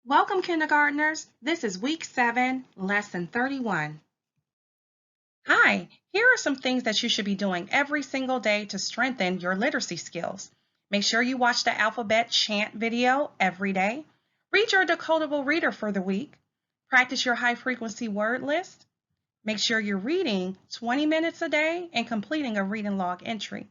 Welcome, kindergartners. This is week 7, lesson 31. Hi, here are some things that you should be doing every single day to strengthen your literacy skills. Make sure you watch the alphabet chant video every day. Read your decodable reader for the week. Practice your high frequency word list. Make sure you're reading 20 minutes a day and completing a reading log entry.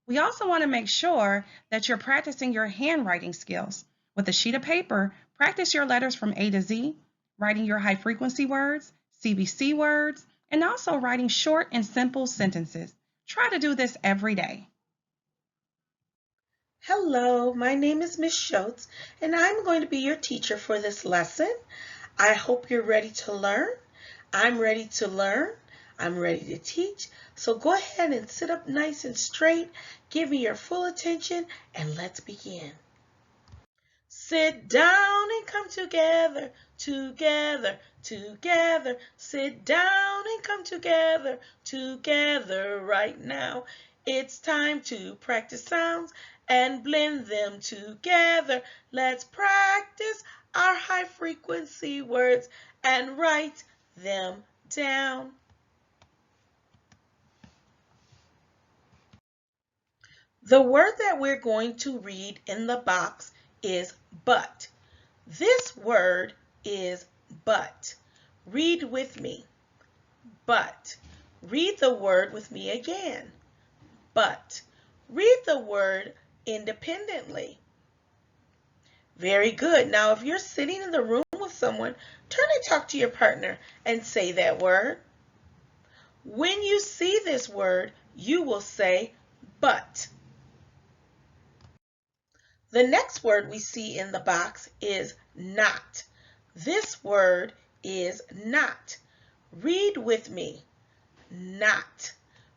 We also want to make sure that you're practicing your handwriting skills. With a sheet of paper, practice your letters from A to Z, writing your high frequency words, CBC words, and also writing short and simple sentences. Try to do this every day. Hello, my name is Miss Schultz, and I'm going to be your teacher for this lesson. I hope you're ready to learn. I'm ready to learn. I'm ready to teach. So go ahead and sit up nice and straight. Give me your full attention, and let's begin. Sit down and come together, together, together. Sit down and come together, together right now. It's time to practice sounds and blend them together. Let's practice our high frequency words and write them down. The word that we're going to read in the box is but. This word is but. Read with me. But. Read the word with me again. But. Read the word independently. Very good. Now, if you're sitting in the room with someone, turn and talk to your partner and say that word. When you see this word, you will say but. The next word we see in the box is not. This word is not. Read with me. Not.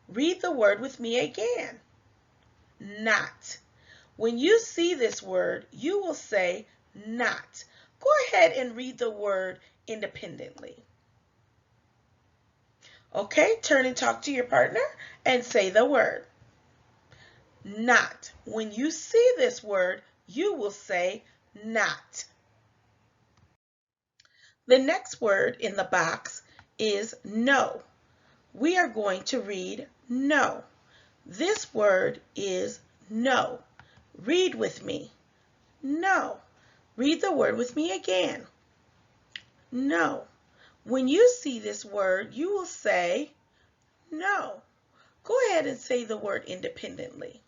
Read the word with me again. Not. When you see this word, you will say not. Go ahead and read the word independently. Okay, turn and talk to your partner and say the word. Not. When you see this word, you will say not. The next word in the box is no. We are going to read no. This word is no. Read with me. No. Read the word with me again. No. When you see this word, you will say no. Go ahead and say the word independently.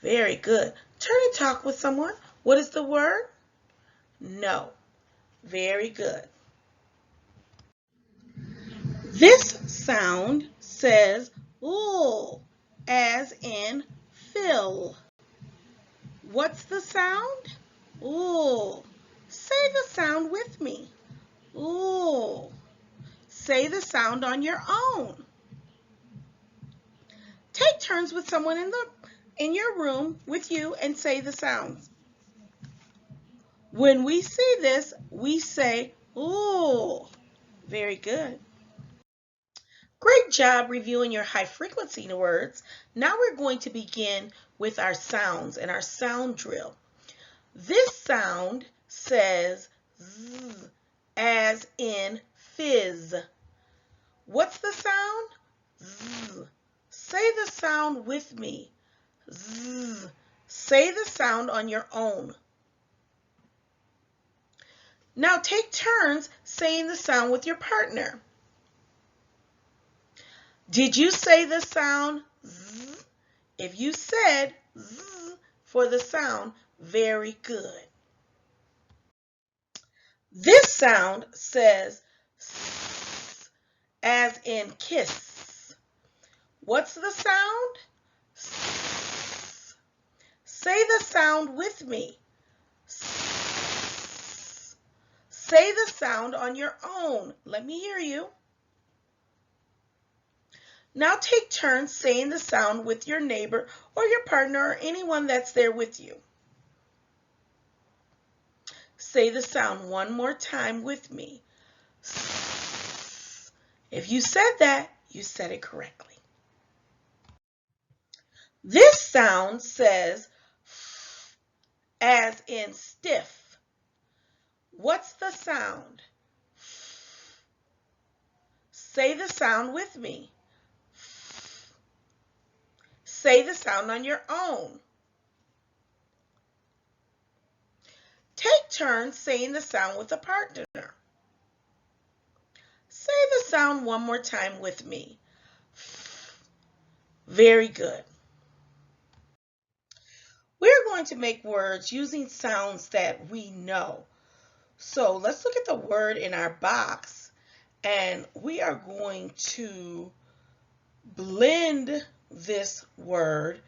Very good. Turn and talk with someone. What is the word? No. Very good. This sound says "l" as in fill. What's the sound? "L". Say the sound with me. "L". Say the sound on your own. Take turns with someone in your room with you and say the sounds. When we see this, we say "l". Very good. Great job reviewing your high frequency words. Now we're going to begin with our sounds and our sound drill. This sound says z as in fizz. What's the sound? Z. Say the sound with me. Z. Say the sound on your own. Now take turns saying the sound with your partner. Did you say the sound Z? If you said Z for the sound, very good. This sound says S as in kiss. What's the sound? S. Say the sound with me. S. Say the sound on your own. Let me hear you. Now take turns saying the sound with your neighbor or your partner or anyone that's there with you. Say the sound one more time with me. If you said that, you said it correctly. This sound says as in stiff. What's the sound? Say the sound with me. Say the sound on your own. Take turns saying the sound with a partner. Say the sound one more time with me. Very good. We're going to make words using sounds that we know. So let's look at the word in our box, and we are going to blend this word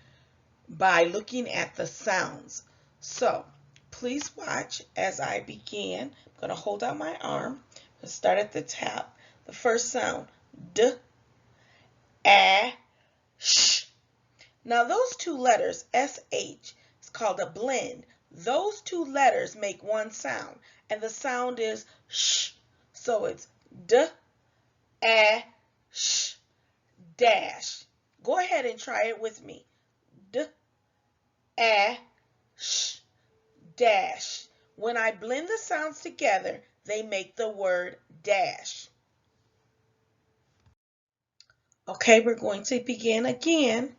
by looking at the sounds. So please watch as I begin. I'm going to hold out my arm and start at the top. The first sound, D, A, sh. Now those two letters, SH, is called a blend. Those two letters make one sound, and the sound is sh. So it's D, A, sh, dash. Go ahead and try it with me. D, A, sh, dash. When I blend the sounds together, they make the word dash. Okay, we're going to begin again.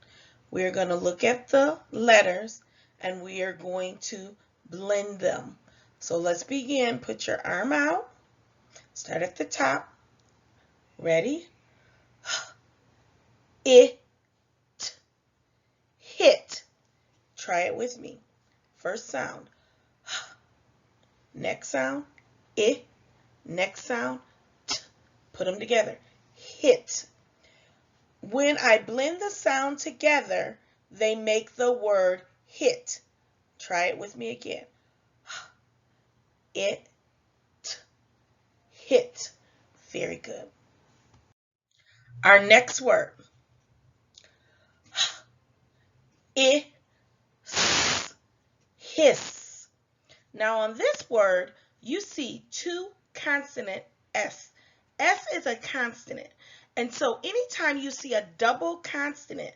We're going to look at the letters and we are going to blend them. So let's begin. Put your arm out. Start at the top. Ready? It, hit. Try it with me. First sound. Next sound. It. Next sound. T. Put them together. Hit. When I blend the sound together, they make the word hit. Try it with me again. It, hit. Very good. Our next word. It, hiss. Now on this word, you see two consonant S. S is a consonant. And so anytime you see a double consonant,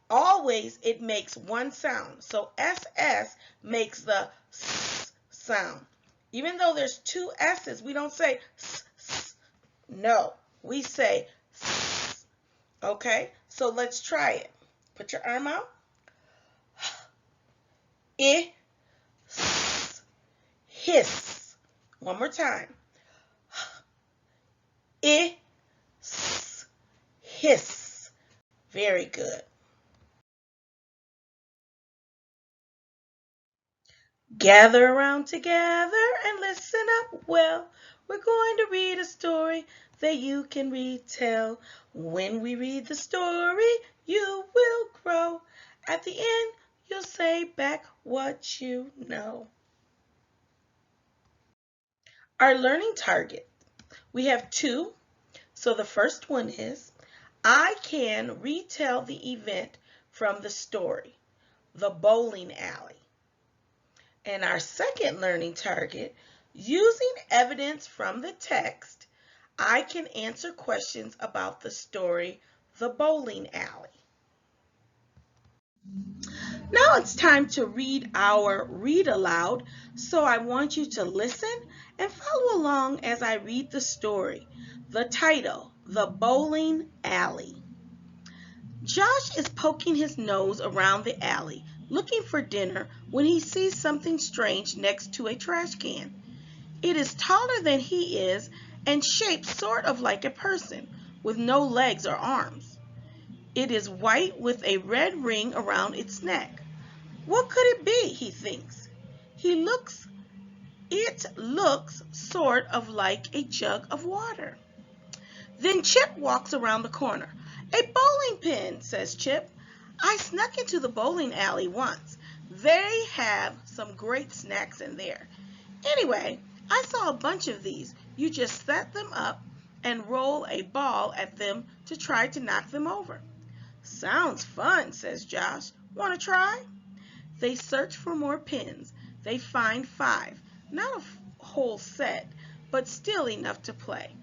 always it makes one sound. So SS makes the S sound. Even though there's two S's, we don't say S, S. No, we say S. Okay, so let's try it. Put your arm out. I, S, hiss. One more time. I, S, hiss. Very good. Gather around together and listen up well. We're going to read a story that you can retell. When we read the story, you will grow. At the end, you'll say back what you know. Our learning target. We have two. So the first one is, I can retell the event from the story, the bowling alley. And our second learning target, using evidence from the text, I can answer questions about the story, The Bowling Alley. Now it's time to read our read aloud, so I want you to listen and follow along as I read the story. The title, The Bowling Alley. Josh is poking his nose around the alley, looking for dinner when he sees something strange next to a trash can. It is taller than he is and shaped sort of like a person, with no legs or arms. It is white with a red ring around its neck. What could it be, he thinks. It looks sort of like a jug of water. Then Chip walks around the corner. A bowling pin, says Chip. I snuck into the bowling alley once. They have some great snacks in there. Anyway, I saw a bunch of these. You just set them up and roll a ball at them to try to knock them over. Sounds fun, says Josh. Want to try? They search for more pins. They find 5. Not a whole set, but still enough to play.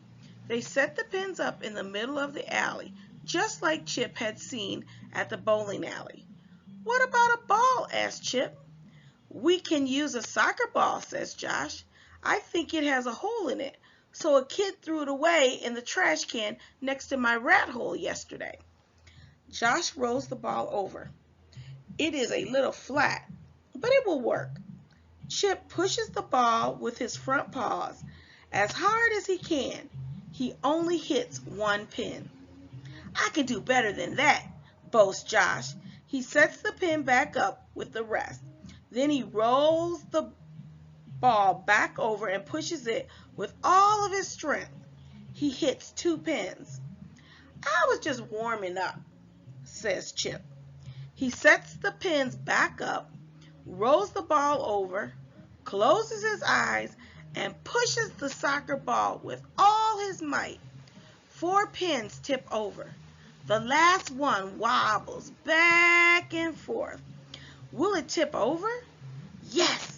They set the pins up in the middle of the alley, just like Chip had seen at the bowling alley. What about a ball? Asked Chip. We can use a soccer ball, says Josh. I think it has a hole in it, so a kid threw it away in the trash can next to my rat hole yesterday. Josh rolls the ball over. It is a little flat, but it will work. Chip pushes the ball with his front paws as hard as he can. He only hits one pin. I can do better than that, boasts Josh. He sets the pin back up with the rest. Then he rolls the ball back over and pushes it with all of his strength. He hits two pins. I was just warming up, says Chip. He sets the pins back up, rolls the ball over, closes his eyes, and pushes the soccer ball with all his might. 4 pins tip over. The last one wobbles back and forth. Will it tip over? Yes.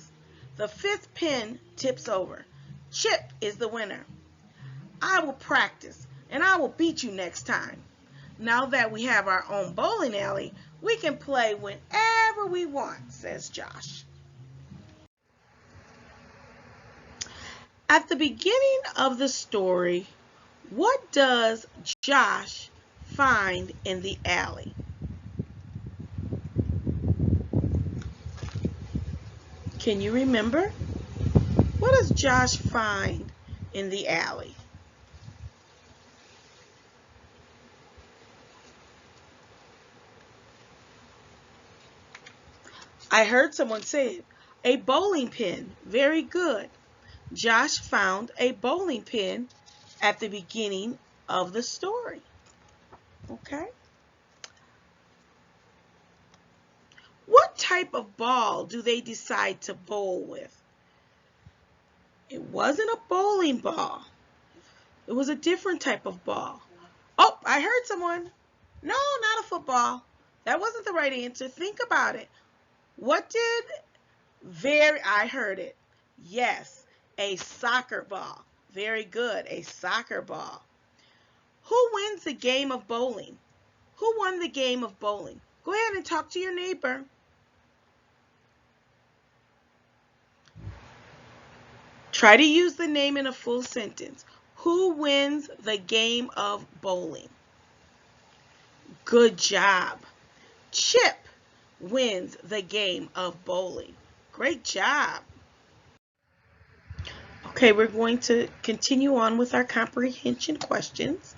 The 5th pin tips over. Chip is the winner. I will practice, and I will beat you next time. Now that we have our own bowling alley, we can play whenever we want, says Josh. At the beginning of the story, what does Josh find in the alley? Can you remember? What does Josh find in the alley? I heard someone say it. A bowling pin. Very good. Josh found a bowling pin at the beginning of the story. Okay. What type of ball do they decide to bowl with? It wasn't a bowling ball. It was a different type of ball. Oh, I heard someone. No, not a football. That wasn't the right answer. Think about it. What did I heard it. Yes, a soccer ball. Very good, a soccer ball. Who wins the game of bowling? Who won the game of bowling? Go ahead and talk to your neighbor. Try to use the name in a full sentence. Who wins the game of bowling? Good job. Chip wins the game of bowling. Great job. Okay, we're going to continue on with our comprehension questions.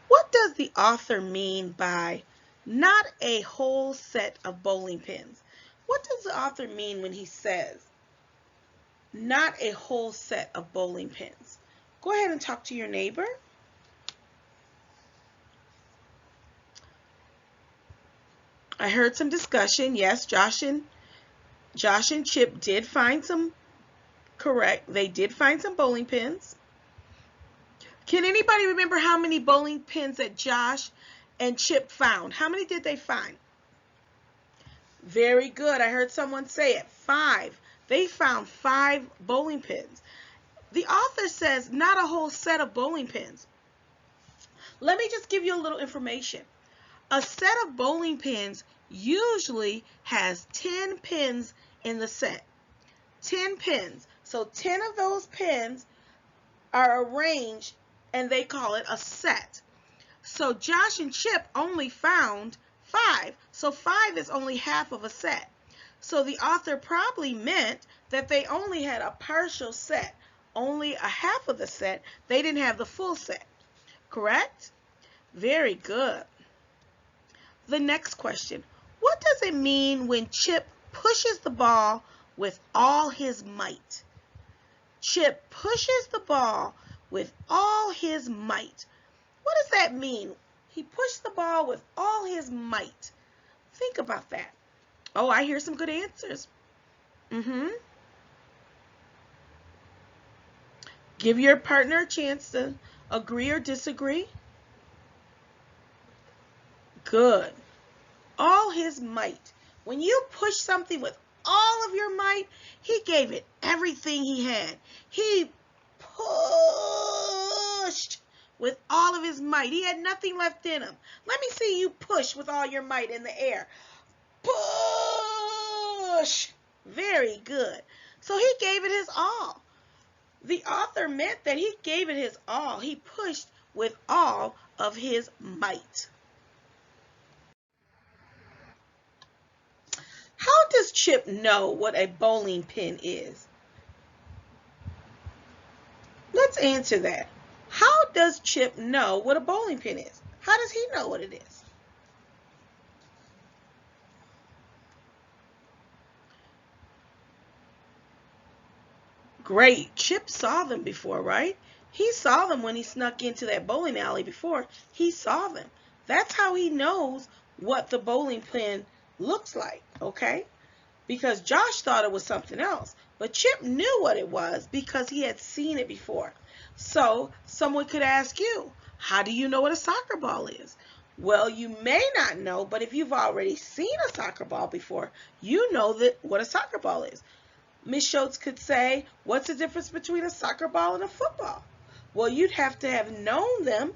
What does the author mean by not a whole set of bowling pins? What does the author mean when he says not a whole set of bowling pins? Go ahead and talk to your neighbor. I heard some discussion. Yes, Josh and Chip did find some They did find some bowling pins. Can anybody remember how many bowling pins that Josh and Chip found? How many did they find? Very good. I heard someone say it. 5. They found 5 bowling pins. The author says not a whole set of bowling pins. Let me just give you a little information. A set of bowling pins usually has 10 pins in the set. 10 pins. So 10 of those pins are arranged and they call it a set. So Josh and Chip only found 5. So 5 is only half of a set. So the author probably meant that they only had a partial set, only a half of the set. They didn't have the full set. Correct? Very good. The next question. What does it mean when Chip pushes the ball with all his might? Chip pushes the ball with all his might. What does that mean? He pushed the ball with all his might. Think about that. Oh, I hear some good answers. Give your partner a chance to agree or disagree. Good. All his might. When you push something with all of your might, he gave it everything he had. He pushed with all of his might. He had nothing left in him. Let me see you push with all your might in the air. Push. Very good. So he gave it his all. The author meant that he gave it his all. He pushed with all of his might. How does Chip know what a bowling pin is? Let's answer that. How does Chip know what a bowling pin is? How does he know what it is? Great. Chip saw them before, right? He saw them when he snuck into that bowling alley before. He saw them. That's how he knows what the bowling pin looks like, okay? Because Josh thought it was something else. But Chip knew what it was because he had seen it before. So someone could ask you, how do you know what a soccer ball is? Well, you may not know, but if you've already seen a soccer ball before, you know what a soccer ball is. Miss Schultz could say, what's the difference between a soccer ball and a football? Well, you'd have to have known them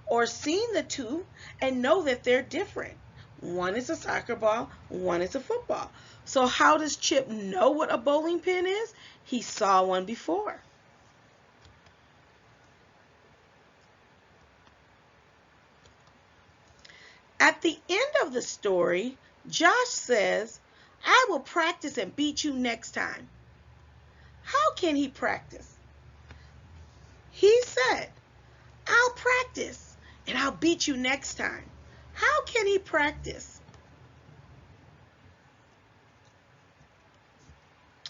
or seen the two and know that they're different. One is a soccer ball, one is a football. So how does Chip know what a bowling pin is? He saw one before. At the end of the story, Josh says, I will practice and beat you next time. How can he practice? He said, I'll practice and I'll beat you next time. How can he practice?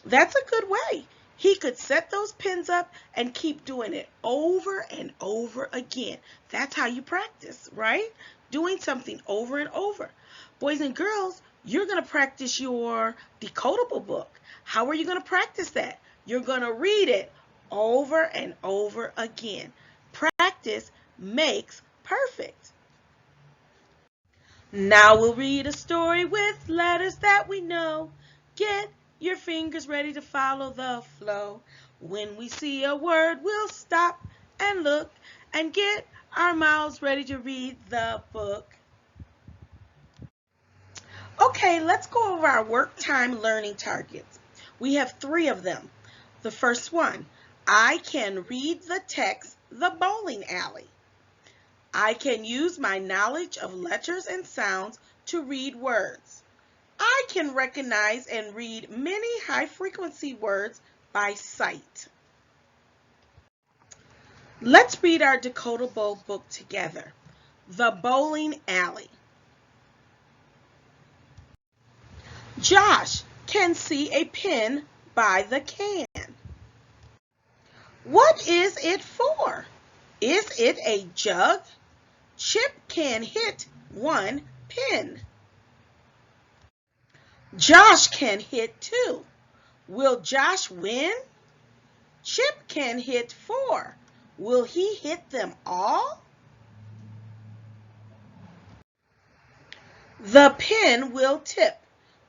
That's a good way. He could set those pins up and keep doing it over and over again. That's how you practice, right? Doing something over and over. Boys and girls, you're going to practice your Decodable book. How are you going to practice that? You're going to read it over and over again. Practice makes perfect. Now we'll read a story with letters that we know. Get your fingers ready to follow the flow. When we see a word, we'll stop and look and get our mouths ready to read the book. Okay, let's go over our work time learning targets. We have 3 of them. The first one, I can read the text, the bowling alley. I can use my knowledge of letters and sounds to read words. I can recognize and read many high-frequency words by sight. Let's read our Decodable book together. The Bowling Alley. Josh can see a pin by the can. What is it for? Is it a jug? Chip can hit 1 pin. Josh can hit 2. Will Josh win? Chip can hit 4. Will he hit them all? The pin will tip.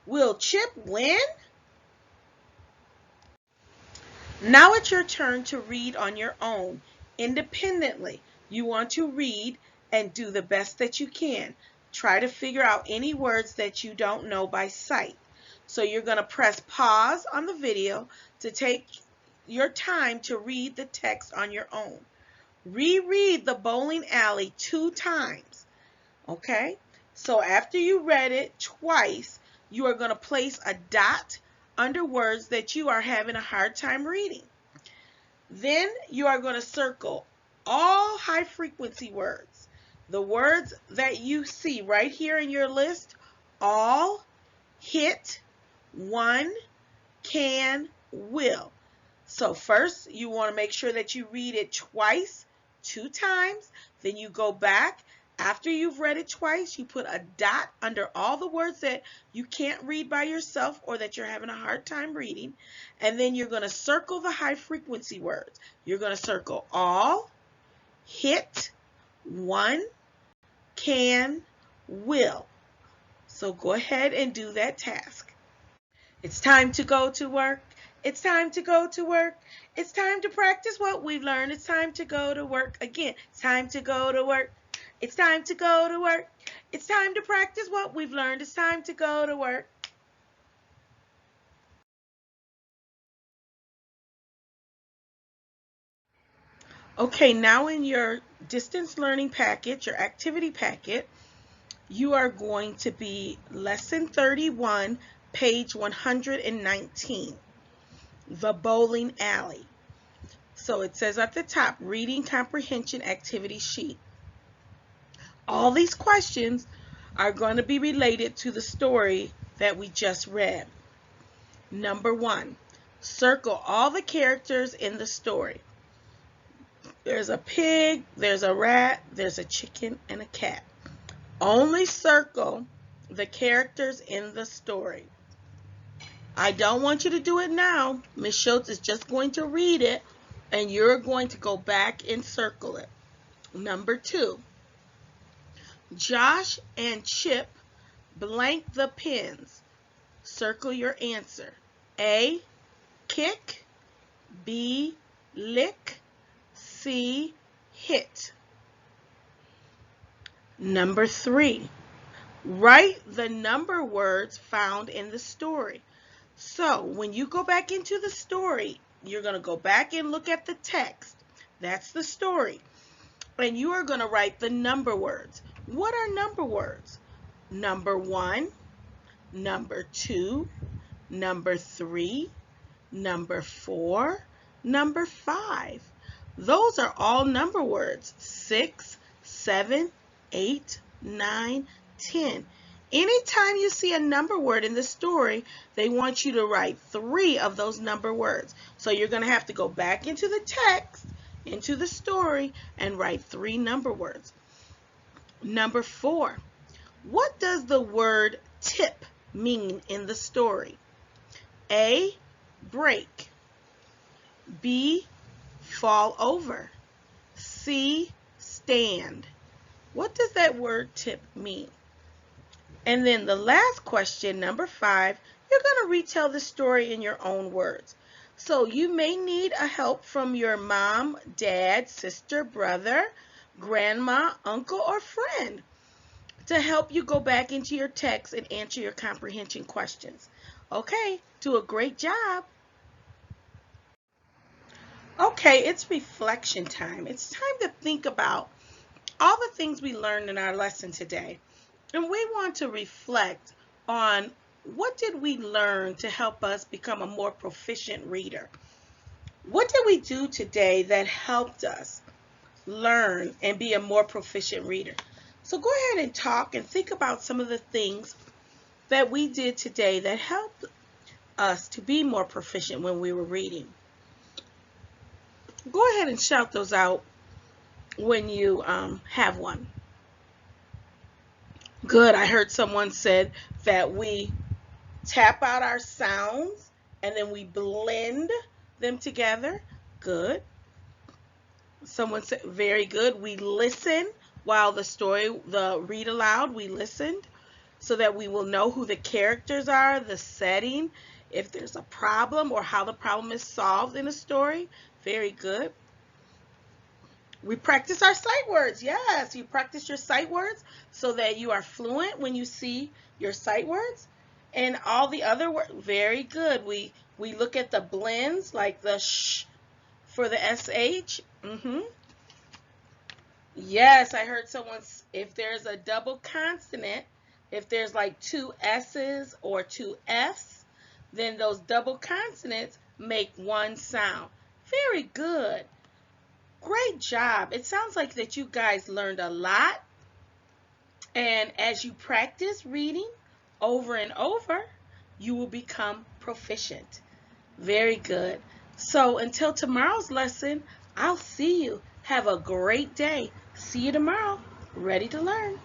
Will Chip win? Now it's your turn to read on your own, independently. You want to read and do the best that you can. Try to figure out any words that you don't know by sight. So you're going to press pause on the video to take your time to read the text on your own. Reread the bowling alley 2 times. Okay? So after you read it twice, you are going to place a dot under words that you are having a hard time reading. Then you are going to circle all high frequency words. The words that you see right here in your list, all, hit, 1, can, will. So first you want to make sure that you read it twice, 2 times. Then you go back. After you've read it twice, you put a dot under all the words that you can't read by yourself or that you're having a hard time reading. And then you're going to circle the high frequency words. You're going to circle all, hit, 1, can, will. So go ahead and do that task. It's time to go to work. It's time to go to work. It's time to practice what we've learned. It's time to go to work again. It's time to go to work. It's time to go to work. It's time to practice what we've learned. It's time to go to work. Okay, now in your distance learning packet, your activity packet, you are going to be lesson 31, page 119, the bowling alley. So it says at the top, reading comprehension activity sheet. All these questions are going to be related to the story that we just read. Number 1, circle all the characters in the story. There's a pig, there's a rat, there's a chicken, and a cat. Only circle the characters in the story. I don't want you to do it now. Ms. Schultz is just going to read it, and you're going to go back and circle it. Number 2, Josh and Chip blank the pins. Circle your answer. A, kick. B, lick. C, hit. Number 3, write the number words found in the story. So when you go back into the story, you're going to go back and look at the text. That's the story. And you are going to write the number words. What are number words? Number 1, number 2, number 3, number 4, number 5. Those are all number words. 6, 7, 8, 9, 10. Anytime you see a number word in the story, they want you to write 3 of those number words. So you're going to have to go back into the text, into the story, and write 3 number words. Number 4, what does the word tip mean in the story? A, break. B, fall over. C, stand. What does that word tip mean? And then the last question, number 5, you're going to retell the story in your own words. So you may need a help from your mom, dad, sister, brother, grandma, uncle, or friend to help you go back into your text and answer your comprehension questions. Okay, do a great job. Okay, it's reflection time. It's time to think about all the things we learned in our lesson today. And we want to reflect on what did we learn to help us become a more proficient reader? What did we do today that helped us learn and be a more proficient reader? So go ahead and talk and think about some of the things that we did today that helped us to be more proficient when we were reading. Go ahead and shout those out when you have one. Good. I heard someone said that we tap out our sounds and then we blend them together. Good. Someone said, very good. We listen while the read aloud, we listened so that we will know who the characters are, the setting, if there's a problem or how the problem is solved in a story. Very good. We practice our sight words. Yes, you practice your sight words so that you are fluent when you see your sight words. And all the other words, very good. We look at the blends like the sh for the sh. Yes, I heard someone, if there's a double consonant, if there's like 2 s's or 2 f's, then those double consonants make one sound. Very good. Great job. It sounds like that you guys learned a lot. And as you practice reading over and over, you will become proficient. Very good. So until tomorrow's lesson, I'll see you. Have a great day. See you tomorrow. Ready to learn.